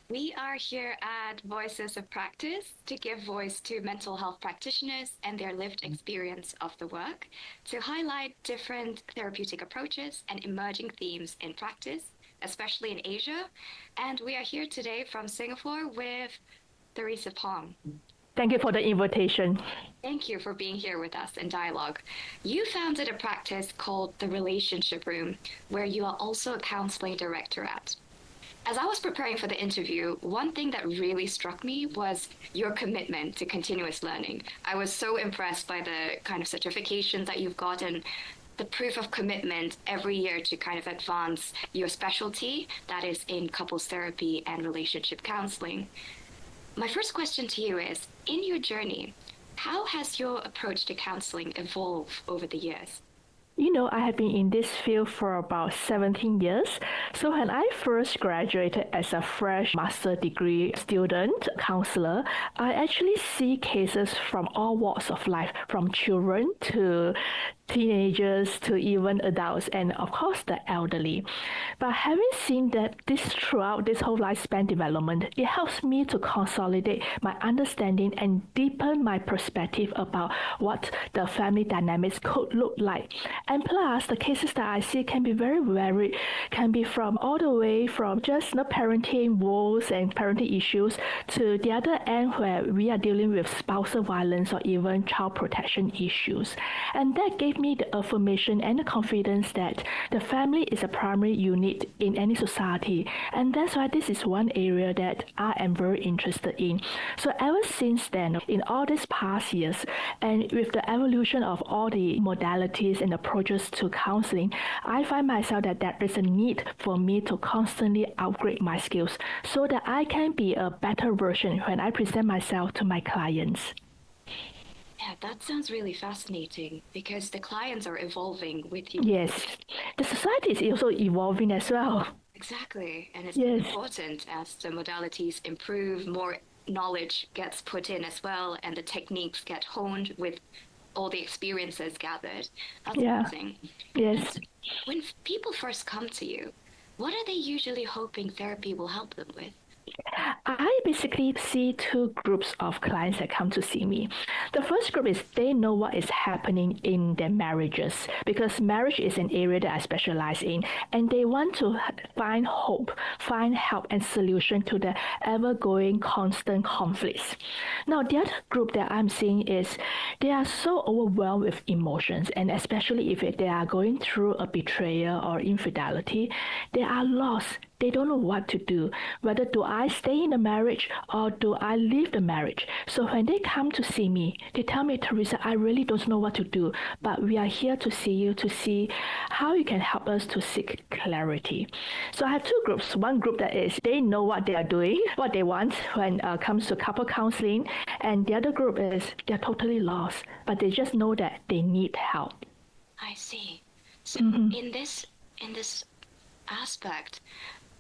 We are here at Voices of Practice to give voice to mental health practitioners and their lived experience of the work, to highlight different therapeutic approaches and emerging themes in practice, especially in Asia. And we are here today from Singapore with Theresa Pong. Thank you for the invitation. Thank you for being here with us in dialogue. You founded a practice called the Relationship Room, where you are also a counseling director at. As I was preparing for the interview, one thing that really struck me was your commitment to continuous learning. I was so impressed by the kind of certifications that you've gotten, the proof of commitment every year to kind of advance your specialty, that is in couples therapy and relationship counseling. My first question to you is, in your journey, how has your approach to counseling evolved over the years? I have been in this field for about 17 years. So when I first graduated as a fresh master degree student counselor, I actually see cases from all walks of life, from children to teenagers to even adults, and of course the elderly. But having seen that this throughout this whole lifespan development, it helps me to consolidate my understanding and deepen my perspective about what the family dynamics could look like. And plus, the cases that I see can be very varied, can be from all the way from just parenting woes and parenting issues to the other end where we are dealing with spousal violence or even child protection issues. And that gave me the affirmation and the confidence that the family is a primary unit in any society. And that's why this is one area that I am very interested in. So ever since then, in all these past years, and with the evolution of all the modalities and approaches to counseling, I find myself that there is a need for me to constantly upgrade my skills so that I can be a better version when I present myself to my clients. Yeah, that sounds really fascinating because the clients are evolving with you. Yes, the society is also evolving as well. Exactly. And it's Yes, important as the modalities improve, more knowledge gets put in as well, and the techniques get honed with all the experiences gathered. That's yeah, amazing. yes. And when people first come to you, what are they usually hoping therapy will help them with? I basically see two groups of clients that come to see me. The first group is they know what is happening in their marriages because marriage is an area that I specialize in, and they want to find hope, find help and solution to the ever-going constant conflicts. Now, the other group that I'm seeing is they are so overwhelmed with emotions, and especially if they are going through a betrayal or infidelity, they are lost. They don't know what to do. Whether do I stay in the marriage or do I leave the marriage? So when they come to see me, they tell me, Theresa, I really don't know what to do, but we are here to see you to see how you can help us to seek clarity. So I have two groups. One group that is they know what they are doing, what they want when it comes to couple counseling, and the other group is they're totally lost, but they just know that they need help. I see. So Mhm. in this aspect,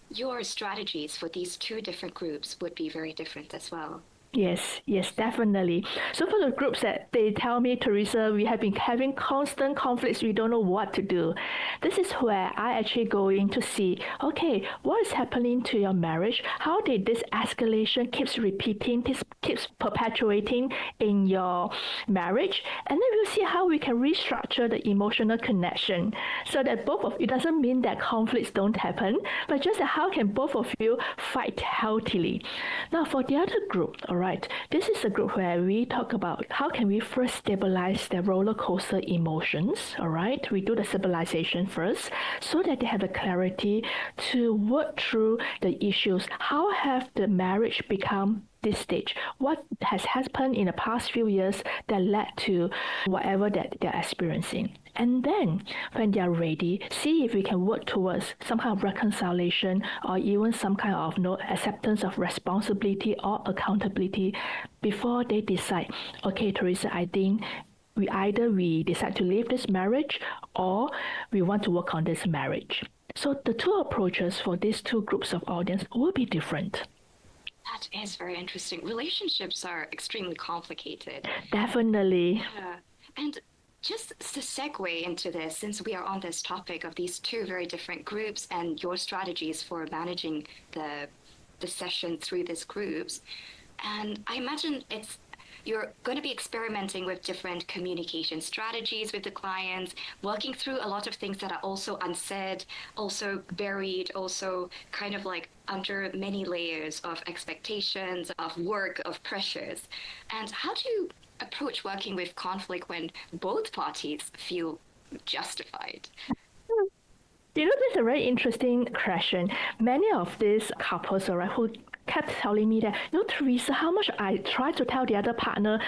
your strategies for these two different groups would be very different as well. Yes, yes, definitely. So for the groups that they tell me, Teresa, we have been having constant conflicts, we don't know what to do. This is where I actually go in to see, okay, what is happening to your marriage? How did this escalation keeps repeating, this keeps perpetuating in your marriage? And then we'll see how we can restructure the emotional connection so that both of it doesn't mean that conflicts don't happen, but just that how can both of you fight healthily. Now for the other group, all right, this is a group where we talk about how can we first stabilize their roller coaster emotions, all right? We do the stabilization first so that they have the clarity to work through the issues. How have the marriage become this stage? What has happened in the past few years that led to whatever that they're experiencing? And then, when they are ready, see if we can work towards some kind of reconciliation or even some kind of acceptance of responsibility or accountability before they decide, okay, Teresa, I think we decide to leave this marriage or we want to work on this marriage. So the two approaches for these two groups of audience will be different. That is very interesting. Relationships are extremely complicated. Definitely. Yeah. And just to segue into this, since we are on this topic of these two very different groups and your strategies for managing the the session through these groups. And I imagine you're going to be experimenting with different communication strategies with the clients, working through a lot of things that are also unsaid, also buried, also kind of like under many layers of expectations, of work, of pressures. And how do you approach working with conflict when both parties feel justified? You know, that's a very interesting question. Many of these couples, all right, who kept telling me that, you know, Theresa, how much I tried to tell the other partner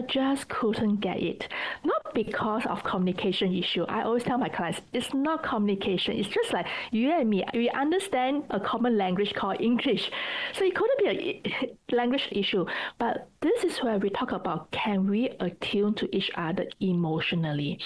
just couldn't get it. Not because of communication issue. I always tell my clients, it's not communication. It's just like you and me, we understand a common language called English. So it couldn't be a language issue. But this is where we talk about, can we attune to each other emotionally?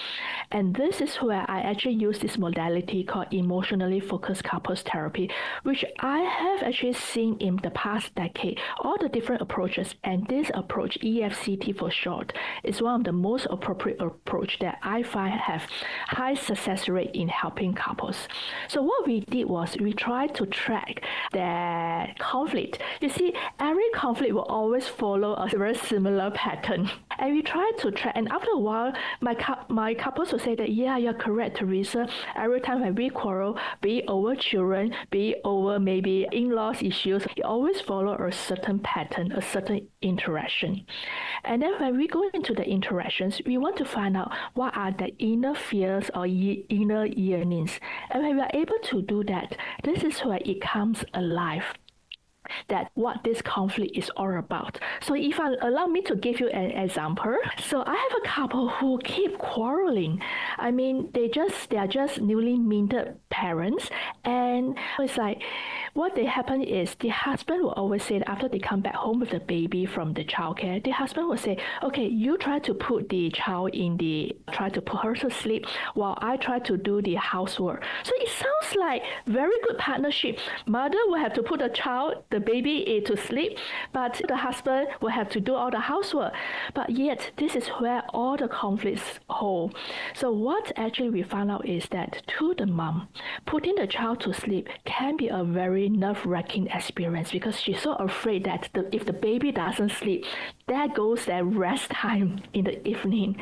And this is where I actually use this modality called emotionally focused couples therapy, which I have actually seen in the past decade, all the different approaches. And this approach, EFCT for short, is one of the most appropriate approach that I find have high success rate in helping couples. So what we did was we tried to track their conflict. You see, every conflict will always follow a very similar pattern. And we tried to track, and after a while, my couples will say that, yeah, you're correct, Theresa. Every time when we quarrel, be it over children, be it over maybe in-laws issues, it always follow a certain pattern, a certain interaction. And then when we go into the interactions, we want to find out what are the inner fears or inner yearnings. And when we are able to do that, this is where it comes alive, that what this conflict is all about. So if I allow me to give you an example. So I have a couple who keep quarreling. I mean, they are just newly minted parents, and it's like what they happen is the husband will always say that after they come back home with the baby from the childcare, the husband will say, okay, you try to put the child try to put her to sleep while I try to do the housework. So it sounds like very good partnership. Mother will have to put the baby to sleep, but the husband will have to do all the housework. But yet, this is where all the conflicts hold. So what actually we found out is that to the mom, putting the child to sleep can be a very nerve-wracking experience because she's so afraid that if the baby doesn't sleep, there goes their rest time in the evening.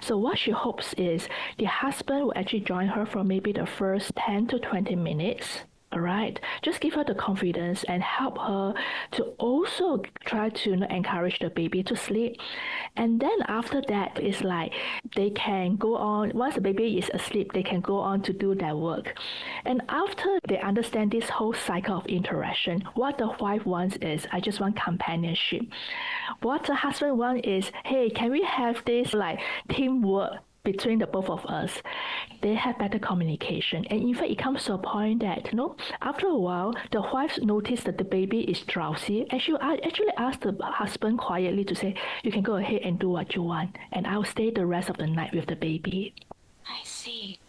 So what she hopes is the husband will actually join her for maybe the first 10 to 20 minutes. All right, just give her the confidence and help her to also try to encourage the baby to sleep. And then after that, it's like they can go on, once the baby is asleep, they can go on to do their work. And after they understand this whole cycle of interaction, what the wife wants is, I just want companionship. What the husband wants is, hey, can we have this like teamwork between the both of us? They have better communication. And in fact, it comes to a point that, after a while, the wife noticed that the baby is drowsy, and she actually asked the husband quietly to say, you can go ahead and do what you want, and I'll stay the rest of the night with the baby. I see.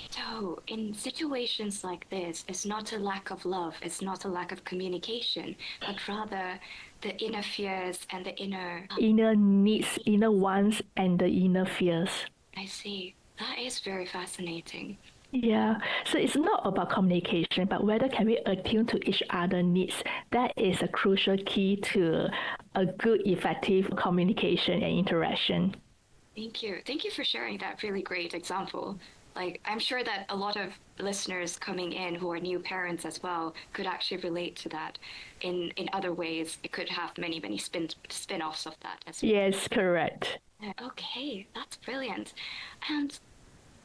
So in situations like this, it's not a lack of love, it's not a lack of communication, but rather the inner fears and the inner needs, inner wants, and the inner fears. I see. That is very fascinating. Yeah, so it's not about communication, but whether can we attune to each other's needs. That is a crucial key to a good, effective communication and interaction. Thank you. Thank you for sharing that really great example. Like, I'm sure that a lot of listeners coming in who are new parents as well could actually relate to that in other ways. It could have many, many spin-offs of that as well. Yes, correct. Okay, that's brilliant. And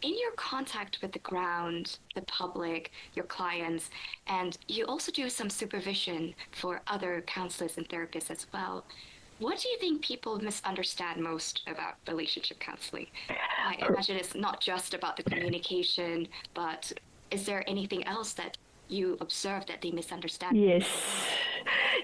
in your contact with the ground, the public, your clients, and you also do some supervision for other counselors and therapists as well, what do you think people misunderstand most about relationship counseling? I imagine it's not just about the communication, but is there anything else that you observe that they misunderstand? Yes.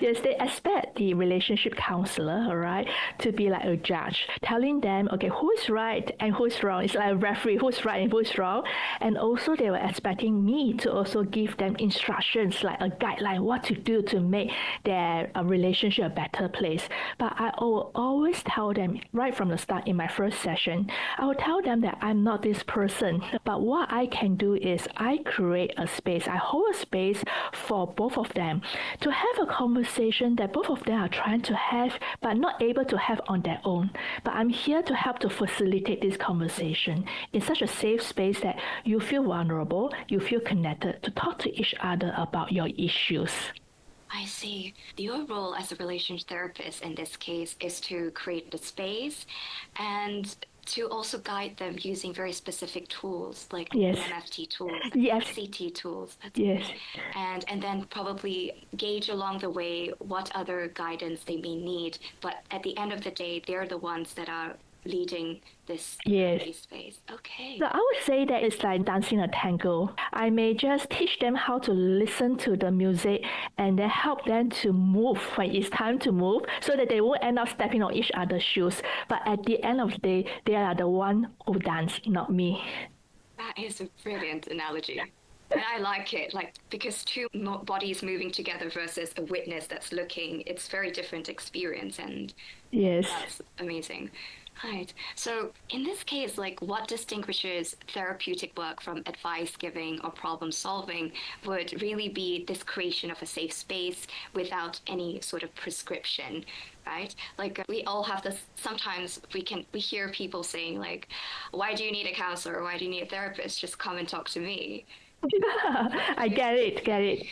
Yes, they expect the relationship counselor, all right, to be like a judge, telling them, okay, who is right and who is wrong. It's like a referee, who's right and who's wrong. And also they were expecting me to also give them instructions, like a guideline, what to do to make their relationship a better place. But I will always tell them right from the start in my first session, I will tell them that I'm not this person. But what I can do is I create a space, I hold a space for both of them to have a conversation that both of them are trying to have but not able to have on their own. But I'm here to help to facilitate this conversation in such a safe space that you feel vulnerable, you feel connected to talk to each other about your issues. I see. Your role as a relationship therapist in this case is to create the space and to also guide them using very specific tools like Yes. EFT tools, Yes. EFCT tools. Yes. And then probably gauge along the way what other guidance they may need. But at the end of the day, they're the ones that are leading this Yes. space. Okay. So I would say that it's like dancing a tango. I may just teach them how to listen to the music and then help them to move when it's time to move so that they won't end up stepping on each other's shoes. But at the end of the day, they are the one who dance, not me. That is a brilliant analogy. And I like it, like, because two bodies moving together versus a witness that's looking, it's very different experience, and Yes. that's amazing. Right. So in this case, like, what distinguishes therapeutic work from advice giving or problem solving would really be this creation of a safe space without any sort of prescription, right? Like, we all have this, sometimes we hear people saying like, why do you need a counselor? Why do you need a therapist? Just come and talk to me. I get it.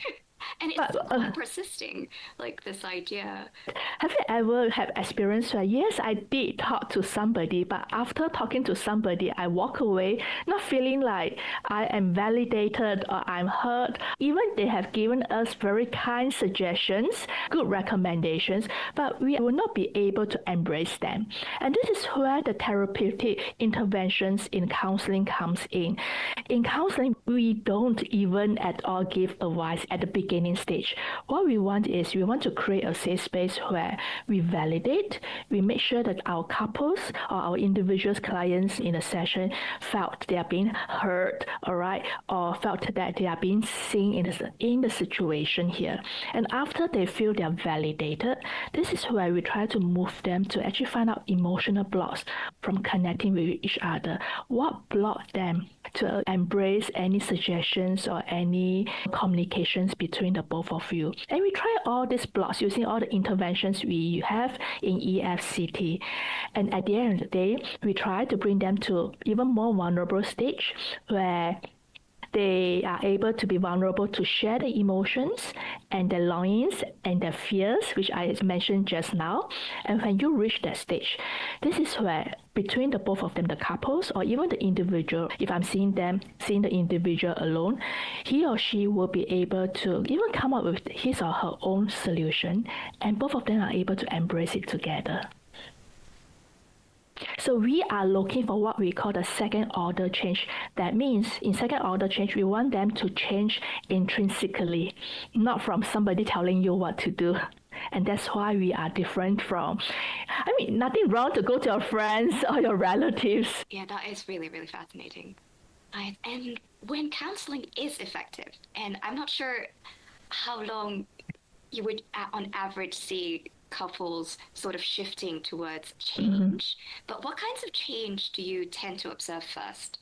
And it's persisting, like this idea. Have you ever had experience where, yes, I did talk to somebody, but after talking to somebody, I walk away not feeling like I am validated or I'm heard. Even they have given us very kind suggestions, good recommendations, but we will not be able to embrace them. And this is where the therapeutic interventions in counseling comes in. In counseling, we don't even at all give advice at the beginning stage. What we want is we want to create a safe space where we validate, we make sure that our couples or our individual clients in a session felt they are being heard, all right, or felt that they are being seen in the situation here. And after they feel they are validated, this is where we try to move them to actually find out emotional blocks from connecting with each other. What blocked them to embrace any suggestions or any communications between the both of you. And we try all these blocks using all the interventions we have in EFCT. And at the end of the day, we try to bring them to even more vulnerable stage where they are able to be vulnerable to share the emotions and their longings and their fears, which I mentioned just now. And when you reach that stage, this is where between the both of them, the couples or even the individual, if I'm seeing the individual alone, he or she will be able to even come up with his or her own solution, and both of them are able to embrace it together. So we are looking for what we call the second order change. That means in second order change, we want them to change intrinsically, not from somebody telling you what to do. And that's why we are different from, nothing wrong to go to your friends or your relatives. Yeah, that is really, really fascinating. And when counseling is effective, and I'm not sure how long you would on average see couples sort of shifting towards change, but what kinds of change do you tend to observe first?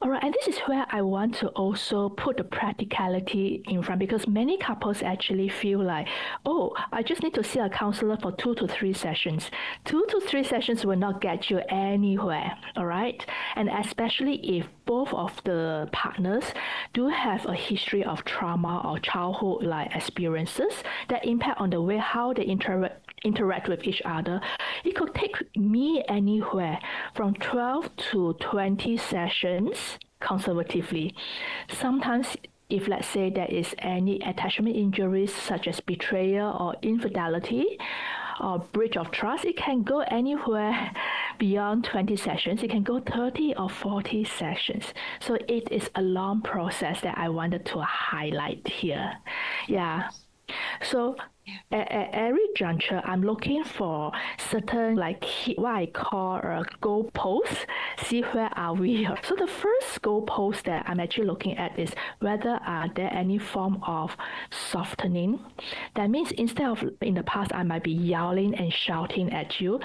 All right, and this is where I want to also put the practicality in front, because many couples actually feel like, oh, I just need to see a counselor for 2 to 3 sessions. 2 to 3 sessions will not get you anywhere, all right? And especially if both of the partners do have a history of trauma or childhood-like experiences that impact on the way how they interact with each other, it could take me anywhere from 12 to 20 sessions conservatively. Sometimes if, let's say, there is any attachment injuries such as betrayal or infidelity or breach of trust, it can go anywhere beyond 20 sessions. It can go 30 or 40 sessions. So it is a long process that I wanted to highlight here. Yeah. So At every juncture, I'm looking for certain what I call a goalpost. See where are we? So the first goalpost that I'm actually looking at is whether are there any form of softening. That means instead of in the past I might be yelling and shouting at you,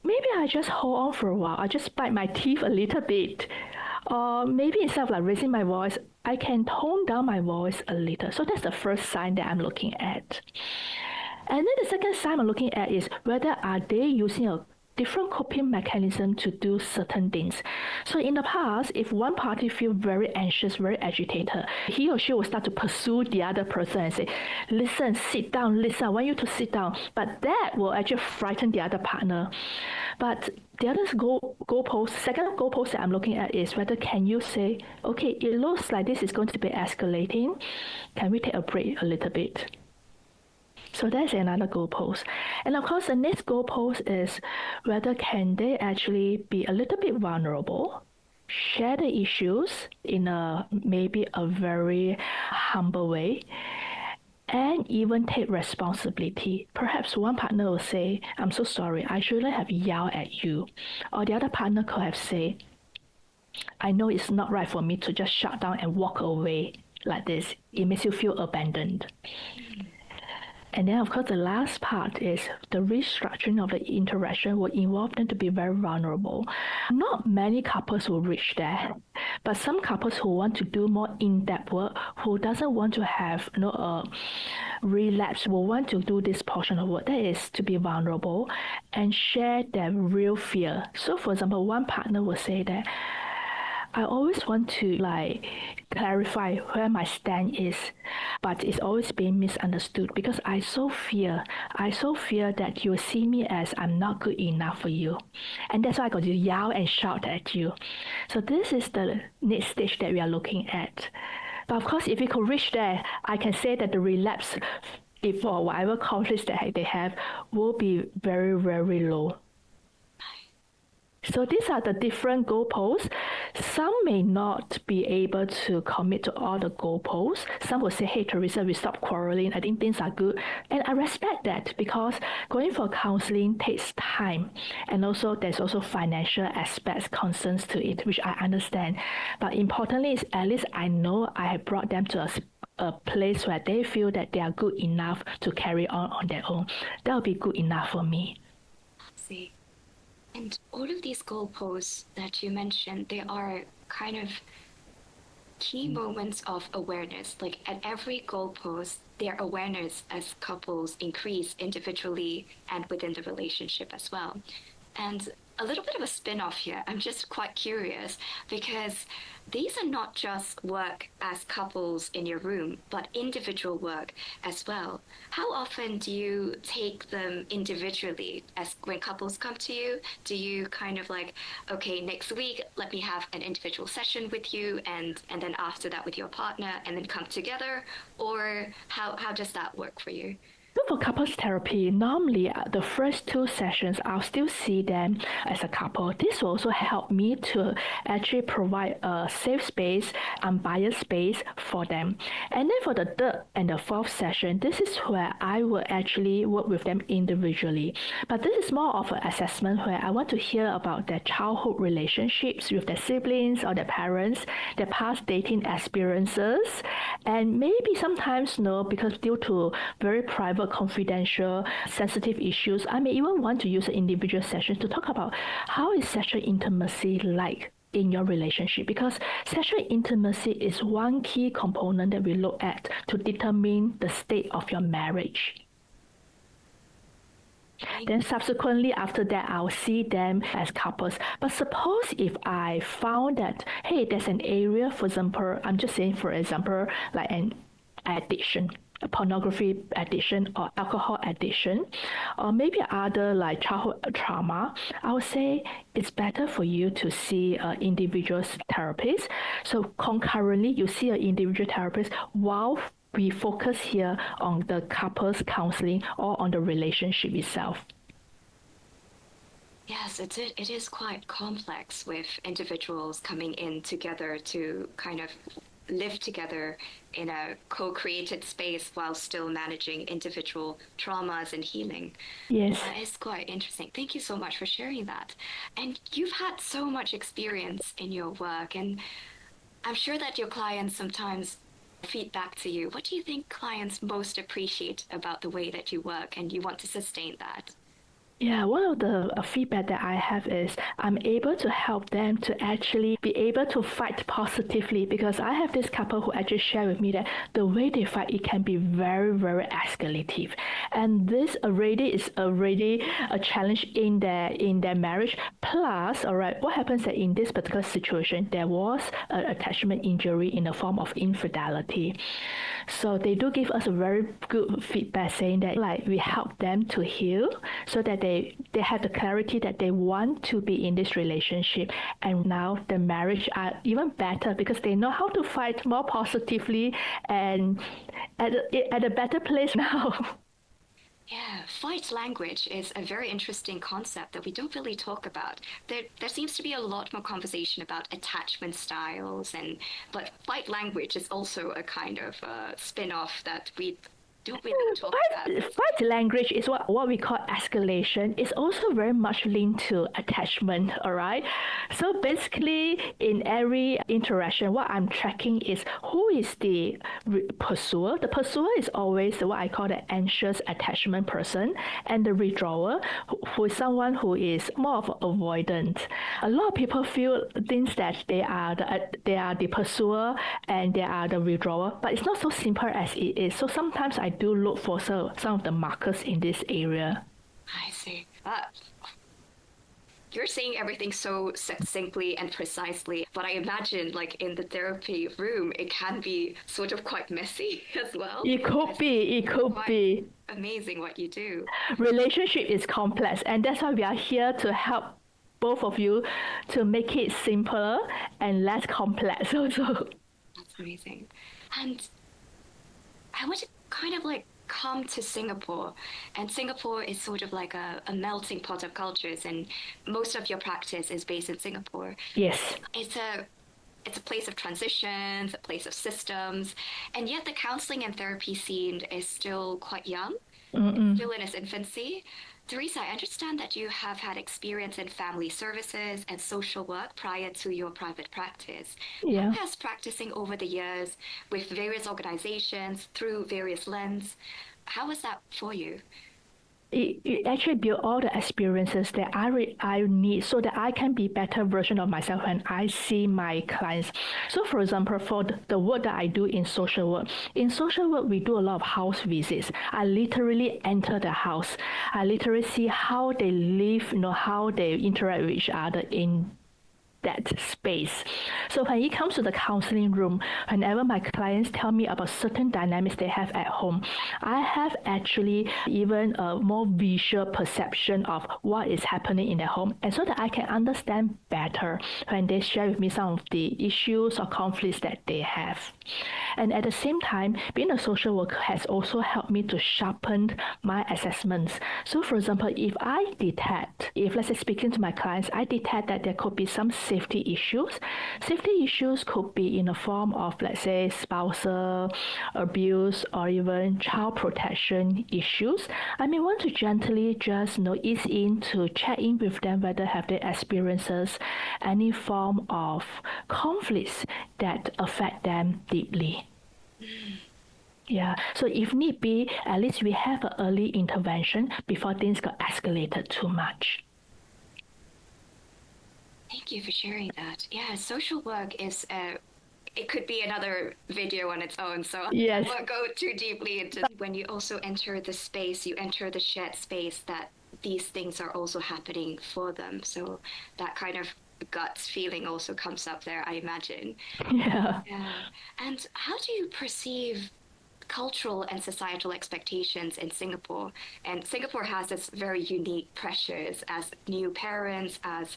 maybe I just hold on for a while. I just bite my teeth a little bit. Or maybe instead of raising my voice, I can tone down my voice a little. So that's the first sign that I'm looking at. And then the second sign I'm looking at is whether are they using a different coping mechanism to do certain things. So in the past, if one party feels very anxious, very agitated, he or she will start to pursue the other person and say, listen, sit down, listen, I want you to sit down. But that will actually frighten the other partner. But the other second goalpost that I'm looking at is whether can you say, okay, it looks like this is going to be escalating. Can we take a break a little bit? So that's another goalpost. And of course, the next goalpost is whether can they actually be a little bit vulnerable, share the issues in maybe a very humble way, and even take responsibility. Perhaps one partner will say, I'm so sorry, I shouldn't have yelled at you. Or the other partner could have said, I know it's not right for me to just shut down and walk away like this. It makes you feel abandoned. And then, of course, the last part is the restructuring of the interaction will involve them to be very vulnerable. Not many couples will reach there, but some couples who want to do more in-depth work, who doesn't want to have a relapse, will want to do this portion of work. That is to be vulnerable and share their real fear. So, for example, one partner will say that, I always want to clarify where my stand is, but it's always being misunderstood because I so fear that you see me as I'm not good enough for you. And that's why I got to yell and shout at you. So this is the next stage that we are looking at. But of course, if we could reach there, I can say that the relapse, if for whatever conflicts that they have, will be very, very low. So these are the different goalposts. Some may not be able to commit to all the goalposts. Some will say, hey, Theresa, we stop quarreling. I think things are good. And I respect that because going for counseling takes time. And also there's also financial aspects, concerns to it, which I understand. But importantly is at least I know I have brought them to a place where they feel that they are good enough to carry on their own. That will be good enough for me. See. And all of these goalposts that you mentioned, they are kind of key moments of awareness. Like at every goalpost, their awareness as couples increase individually and within the relationship as well. And a little bit of a spin-off here. I'm just quite curious because these are not just work as couples in your room, but individual work as well. How often do you take them individually as when couples come to you? Do you kind of okay, next week, let me have an individual session with you and then after that with your partner and then come together? Or how does that work for you? So for couples therapy, normally the first 2 sessions, I'll still see them as a couple. This will also help me to actually provide a safe space, unbiased space for them. And then for the 3rd and the 4th session, this is where I will actually work with them individually. But this is more of an assessment where I want to hear about their childhood relationships with their siblings or their parents, their past dating experiences, and maybe sometimes, because due to very private, confidential, sensitive issues, I may even want to use an individual session to talk about how is sexual intimacy like in your relationship, because sexual intimacy is one key component that we look at to determine the state of your marriage. Then subsequently after that, I'll see them as couples. But suppose if I found that, hey, there's an area, for example, I'm just saying, for example, like an addiction, a pornography addiction or alcohol addiction, or maybe other like childhood trauma, I would say it's better for you to see an individual therapist. So concurrently, you see an individual therapist while we focus here on the couples counseling or on the relationship itself. Yes, it is quite complex with individuals coming in together to kind of live together in a co-created space while still managing individual traumas and healing. Yes. It's quite interesting. Thank you so much for sharing that. And you've had so much experience in your work, and I'm sure that your clients sometimes feed back to you. What do you think clients most appreciate about the way that you work, and you want to sustain that? Yeah, one of the feedback that I have is I'm able to help them to actually be able to fight positively, because I have this couple who actually share with me that the way they fight, it can be very, very escalative. And this is already a challenge in their marriage. Plus, all right, what happens that in this particular situation, there was an attachment injury in the form of infidelity. So they do give us a very good feedback saying that like we help them to heal so that they have the clarity that they want to be in this relationship, and now the marriage are even better because they know how to fight more positively and at a better place now. Yeah, fight language is a very interesting concept that we don't really talk about. There seems to be a lot more conversation about attachment styles, but fight language is also a kind of spin-off that we don't really talk about. Fight language is what we call escalation. It's also very much linked to attachment, all right? So basically, in every interaction, what I'm tracking is who is the pursuer. The pursuer is always what I call the anxious attachment person, and the withdrawer, who is someone who is more of avoidant. A lot of people think that they are the pursuer and they are the withdrawer, but it's not so simple as it is. So sometimes I do look for some of the markers in this area. I see. You're saying everything so succinctly and precisely, but I imagine like in the therapy room, it can be sort of quite messy as well. It could be. Amazing what you do. Relationship is complex, and that's why we are here to help both of you to make it simpler and less complex also. That's amazing. And I want to kind of like come to Singapore, and Singapore is sort of like a melting pot of cultures, and most of your practice is based in Singapore. Yes. It's a place of transitions, a place of systems, and yet the counseling and therapy scene is still quite young, still in its infancy. Theresa, I understand that you have had experience in family services and social work prior to your private practice. Yeah. How has practicing over the years with various organizations through various lenses, how was that for you? It actually built all the experiences that I need so that I can be better version of myself when I see my clients. So for example, for the work that I do in social work, we do a lot of house visits. I literally enter the house. I literally see how they live, how they interact with each other in that space. So when it comes to the counseling room, whenever my clients tell me about certain dynamics they have at home, I have actually even a more visual perception of what is happening in their home, and so that I can understand better when they share with me some of the issues or conflicts that they have. And at the same time, being a social worker has also helped me to sharpen my assessments. So for example, if let's say speaking to my clients, I detect that there could be some safety issues. Safety issues could be in the form of, let's say, spousal abuse or even child protection issues. I may want to gently just ease in to check in with them whether have they experiences any form of conflicts that affect them deeply. Yeah, so if need be, at least we have an early intervention before things got escalated too much. Thank you for sharing that. Yeah, social work is it could be another video on its own, so yes. I won't go too deeply into when you also enter the space, you enter the shared space that these things are also happening for them. So that kind of gut feeling also comes up there, I imagine. Yeah. And how do you perceive cultural and societal expectations in Singapore? And Singapore has its very unique pressures as new parents, as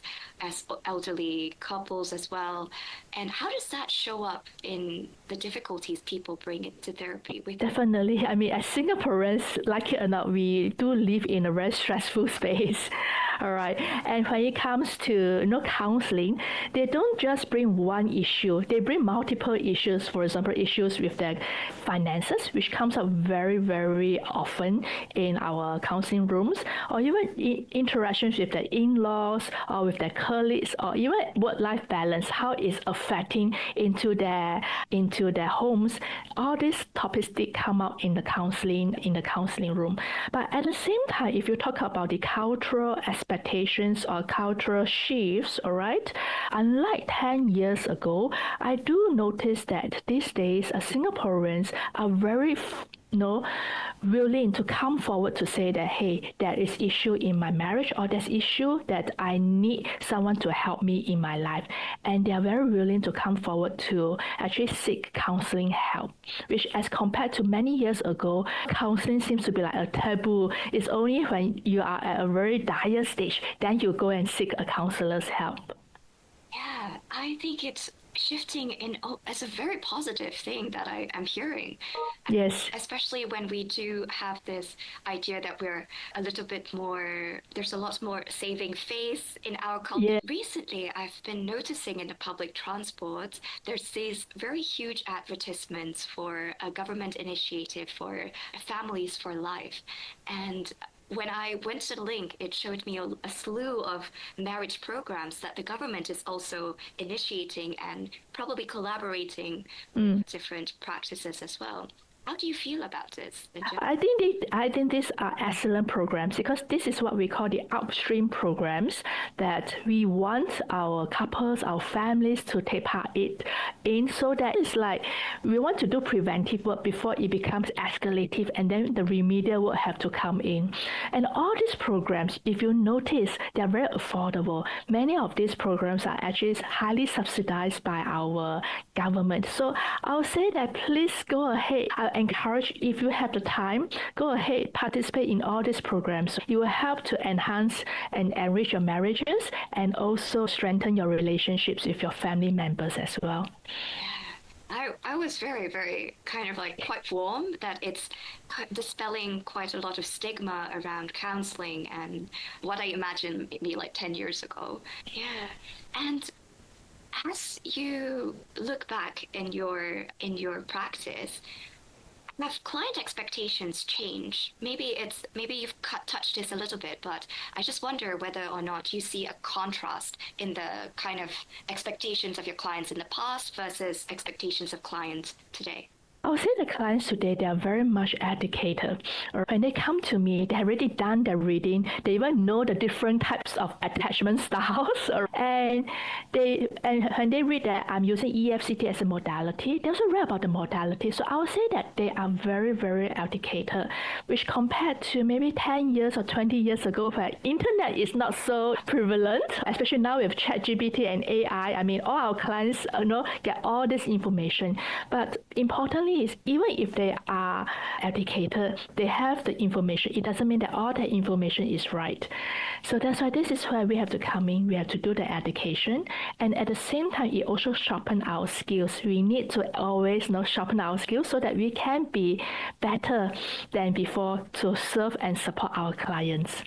elderly couples as well. And how does that show up in the difficulties people bring into therapy with? Definitely. I mean, as Singaporeans, like it or not, we do live in a very stressful space. All right. And when it comes to counseling, they don't just bring one issue. They bring multiple issues. For example, issues with their finances, which comes up very, very often in our counseling rooms, or even interactions with their in-laws or with their colleagues, or even work-life balance, how it's affecting into their homes. All these topics did come out in the counseling room. But at the same time, if you talk about the cultural expectations or cultural shifts, all right, unlike 10 years ago, I do notice that these days Singaporeans are very willing to come forward to say that, hey, there is issue in my marriage, or there's issue that I need someone to help me in my life. And they are very willing to come forward to actually seek counseling help, which as compared to many years ago, counseling seems to be like a taboo. It's only when you are at a very dire stage, then you go and seek a counselor's help. Yeah, I think it's shifting as a very positive thing that I am hearing. Yes. Especially when we do have this idea that we're a little bit more, there's a lot more saving face in our culture. Yeah. Recently, I've been noticing in the public transport, there's these very huge advertisements for a government initiative for families for life. And when I went to the link, it showed me a slew of marriage programs that the government is also initiating and probably collaborating with different practices as well. How do you feel about this? I think these are excellent programs, because this is what we call the upstream programs that we want our couples, our families to take part in, so that it's like we want to do preventive work before it becomes escalative, and then the remedial work have to come in. And all these programs, if you notice, they're very affordable. Many of these programs are actually highly subsidized by our government. So I'll say that please go ahead. I encourage, if you have the time, go ahead, participate in all these programs. You will help to enhance and enrich your marriages, and also strengthen your relationships with your family members as well. I was very, very kind of like quite warm that it's dispelling quite a lot of stigma around counseling and what I imagined maybe like 10 years ago. Yeah. And as you look back in your practice, have client expectations changed? Maybe you've touched this a little bit, but I just wonder whether or not you see a contrast in the kind of expectations of your clients in the past versus expectations of clients today. I would say the clients today, they are very much educated. When they come to me, they have already done their reading. They even know the different types of attachment styles. And when they read that I'm using EFCT as a modality, they also read about the modality. So I would say that they are very, very educated, which compared to maybe 10 years or 20 years ago, where internet is not so prevalent, especially now with ChatGPT and AI. I mean, all our clients get all this information. But importantly, is even if they are educated, they have the information, it doesn't mean that all the information is right. So that's why this is where we have to come in. We have to do the education, and at the same time, it also sharpen our skills. We need to always sharpen our skills so that we can be better than before to serve and support our clients.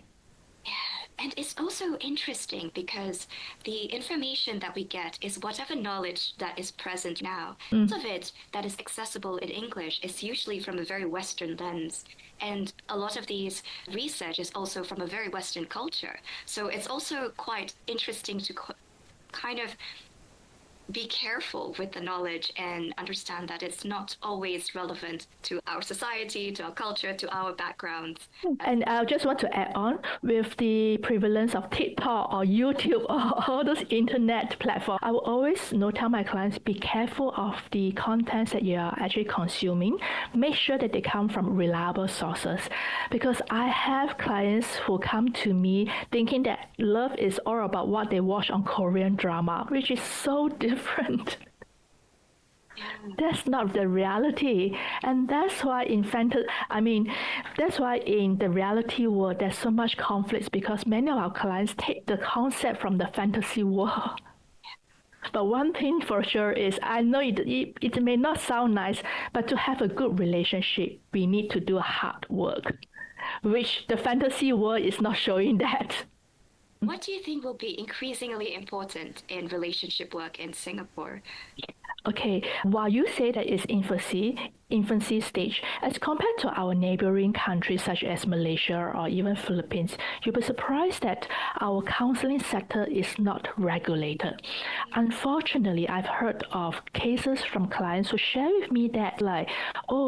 And it's also interesting because the information that we get is whatever knowledge that is present now. Most of it that is accessible in English is usually from a very Western lens. And a lot of these research is also from a very Western culture. So it's also quite interesting to kind of be careful with the knowledge and understand that it's not always relevant to our society, to our culture, to our backgrounds. And I just want to add on, with the prevalence of TikTok or YouTube or all those internet platforms, I will always tell my clients, be careful of the contents that you are actually consuming. Make sure that they come from reliable sources, because I have clients who come to me thinking that love is all about what they watch on Korean drama, which is so different. That's not the reality, and that's why in the reality world there's so much conflicts, because many of our clients take the concept from the fantasy world. But one thing for sure is, I know it may not sound nice, but to have a good relationship, we need to do hard work, which the fantasy world is not showing that. What do you think will be increasingly important in relationship work in Singapore? Okay, while you say that it's infancy stage, as compared to our neighboring countries such as Malaysia or even Philippines, you'll be surprised that our counseling sector is not regulated. Unfortunately, I've heard of cases from clients who share with me that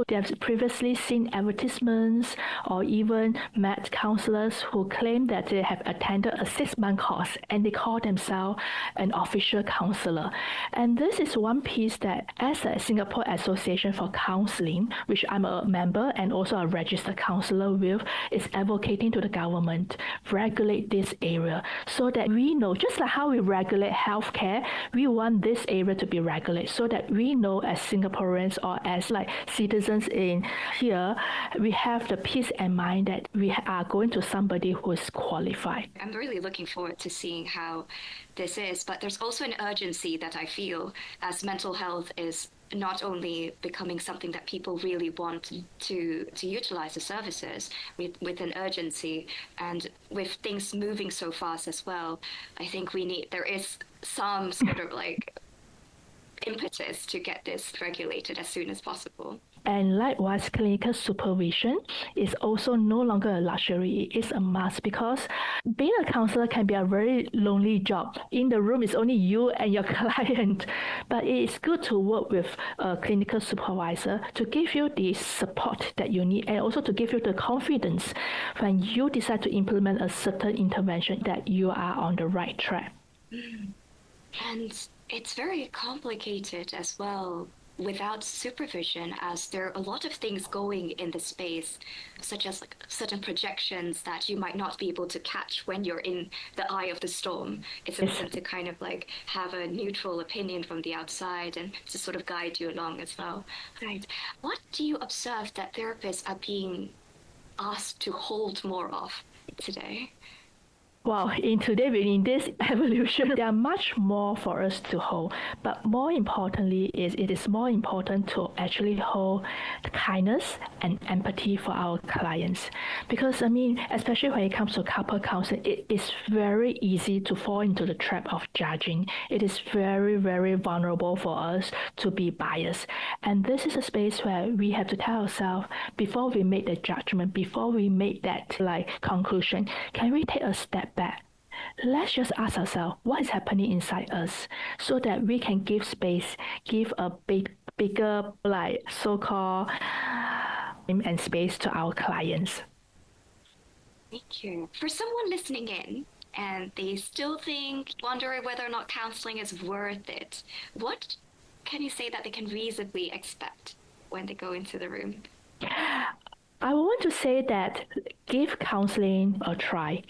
they've previously seen advertisements or even met counselors who claim that they have attended a 6-month course and they call themselves an official counselor. And this is one piece that, as a Singapore Association for Counseling, which I'm a member and also a registered counselor with, is advocating to the government regulate this area so that we know, just like how we regulate healthcare, we want this area to be regulated so that we know as Singaporeans or as citizens in here, we have the peace and mind that we are going to somebody who is qualified. I'm really looking forward to seeing how this is, but there's also an urgency that I feel as mental health is not only becoming something that people really want to utilize the services with an urgency, and with things moving so fast as well, I think there is some sort of impetus to get this regulated as soon as possible. And likewise, clinical supervision is also no longer a luxury, it is a must, because being a counselor can be a very lonely job. In the room, it's only you and your client, but it is good to work with a clinical supervisor to give you the support that you need and also to give you the confidence when you decide to implement a certain intervention that you are on the right track. And it's very complicated as well without supervision, as there are a lot of things going in the space, such as certain projections that you might not be able to catch when you're in the eye of the storm. It's important to kind of have a neutral opinion from the outside and to sort of guide you along as well. Right. What do you observe that therapists are being asked to hold more of today? Wow, in this evolution, there are much more for us to hold. But more importantly, it is more important to actually hold the kindness and empathy for our clients. Because, especially when it comes to couple counseling, it is very easy to fall into the trap of judging. It is very, very vulnerable for us to be biased. And this is a space where we have to tell ourselves, before we make the judgment, before we make that conclusion, can we take a step back? Let's just ask ourselves what is happening inside us so that we can give space, give a bigger so-called and space to our clients. Thank you. For someone listening in and they still wondering whether or not counseling is worth it, what can you say that they can reasonably expect when they go into the room? I want to say that give counseling a try.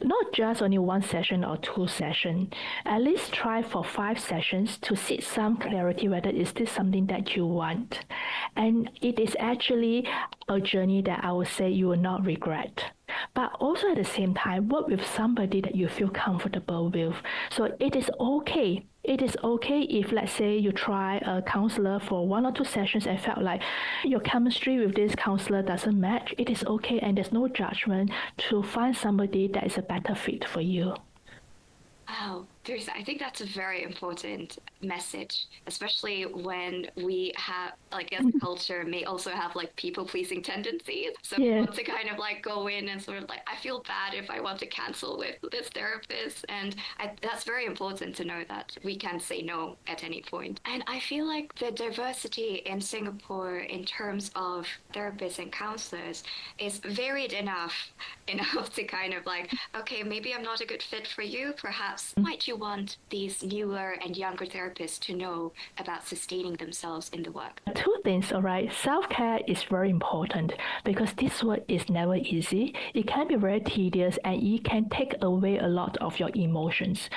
Not just only 1 session or 2 sessions. At least try for 5 sessions to seek some clarity whether is this something that you want. And it is actually a journey that I would say you will not regret. But also at the same time, work with somebody that you feel comfortable with. So it is okay. It is okay if, let's say, you try a counselor for 1 or 2 sessions and felt like your chemistry with this counselor doesn't match. It is okay, and there's no judgment to find somebody that is a better fit for you. Wow, Theresa, I think that's a very important message, especially when we have, as a culture, may also have people-pleasing tendencies. So we want to kind of go in and sort of I feel bad if I want to cancel with this therapist. And that's very important to know that we can say no at any point. And I feel like the diversity in Singapore in terms of therapists and counselors is varied enough to kind of okay, maybe I'm not a good fit for you. Perhaps might you want these newer and younger therapists to know about sustaining themselves in the work? 2 things, all right. Self-care is very important because this work is never easy. It can be very tedious and it can take away a lot of your emotions.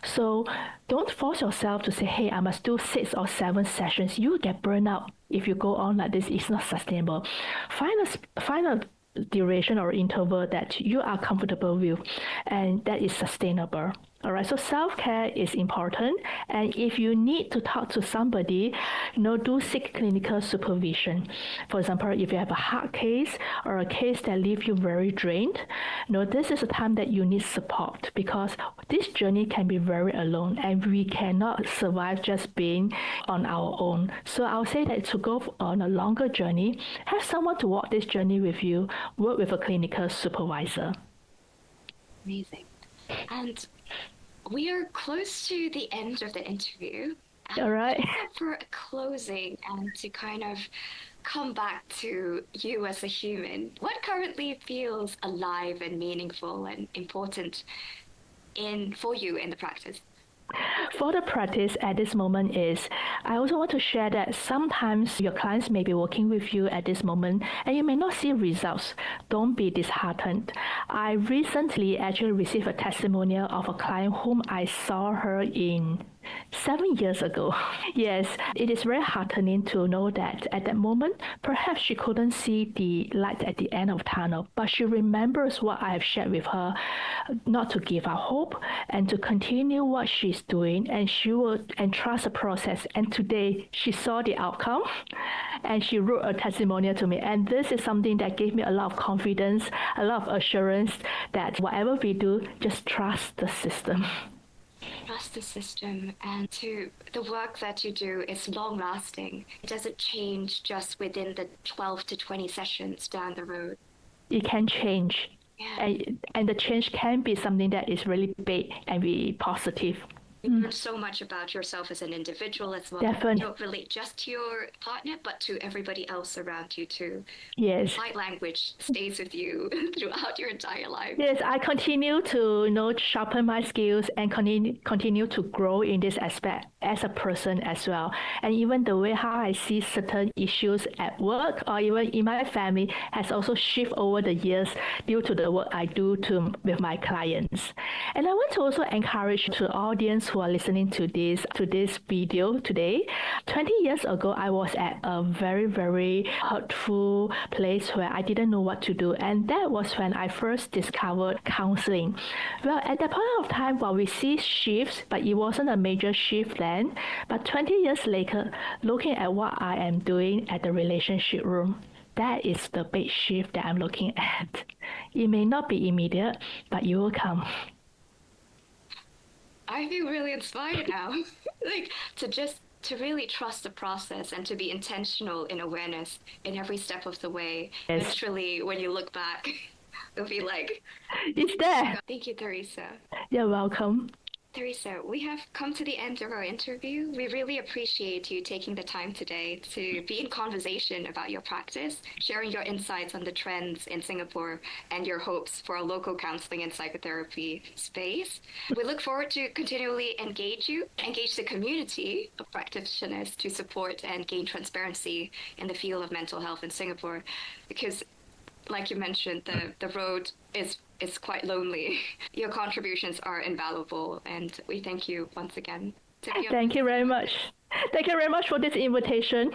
So don't force yourself to say, hey, I must do 6 or 7 sessions. You will get burned out if you go on like this. It's not sustainable. Find a duration or interval that you are comfortable with and that is sustainable. All right, so self-care is important, and if you need to talk to somebody, do seek clinical supervision. For example, if you have a heart case or a case that leaves you very drained, this is a time that you need support, because this journey can be very alone, and we cannot survive just being on our own. So I'll say that to go on a longer journey, have someone to walk this journey with you, work with a clinical supervisor. Amazing. And we are close to the end of the interview. All right. For a closing and to kind of come back to you as a human, what currently feels alive and meaningful and important for you in the practice? For the practice at this moment is, I also want to share that sometimes your clients may be working with you at this moment and you may not see results. Don't be disheartened. I recently actually received a testimonial of a client whom I saw her in 7 years ago. Yes, it is very heartening to know that at that moment, perhaps she couldn't see the light at the end of the tunnel, but she remembers what I have shared with her, not to give up hope and to continue what she's doing, and she will entrust the process. And today, she saw the outcome and she wrote a testimonial to me. And this is something that gave me a lot of confidence, a lot of assurance that whatever we do, just trust the system. Trust the system, and the work that you do is long lasting. It doesn't change just within the 12 to 20 sessions down the road. It can change. Yeah. And the change can be something that is really big and be positive. You learn so much about yourself as an individual as well. Definitely. You don't relate just to your partner, but to everybody else around you too. Yes. Light language stays with you throughout your entire life. Yes, I continue to sharpen my skills and continue to grow in this aspect as a person as well. And even the way how I see certain issues at work or even in my family has also shifted over the years due to the work I do with my clients. And I want to also encourage to the audience who are listening to this video today. 20 years ago, I was at a very, very hurtful place where I didn't know what to do. And that was when I first discovered counseling. Well, at that point of time, while we see shifts, but it wasn't a major shift then. But 20 years later, looking at what I am doing at the relationship room, that is the big shift that I'm looking at. It may not be immediate, but it will come. I feel really inspired now. To really trust the process and to be intentional in awareness in every step of the way. Yes. Literally, when you look back, it'll be like, it's there. Thank you, Theresa. You're welcome. Theresa, we have come to the end of our interview. We really appreciate you taking the time today to be in conversation about your practice, sharing your insights on the trends in Singapore and your hopes for a local counseling and psychotherapy space. We look forward to continually engage the community of practitioners to support and gain transparency in the field of mental health in Singapore, because like you mentioned, the road is quite lonely. Your contributions are invaluable, and we thank you once again. Thank you very much. Thank you very much for this invitation.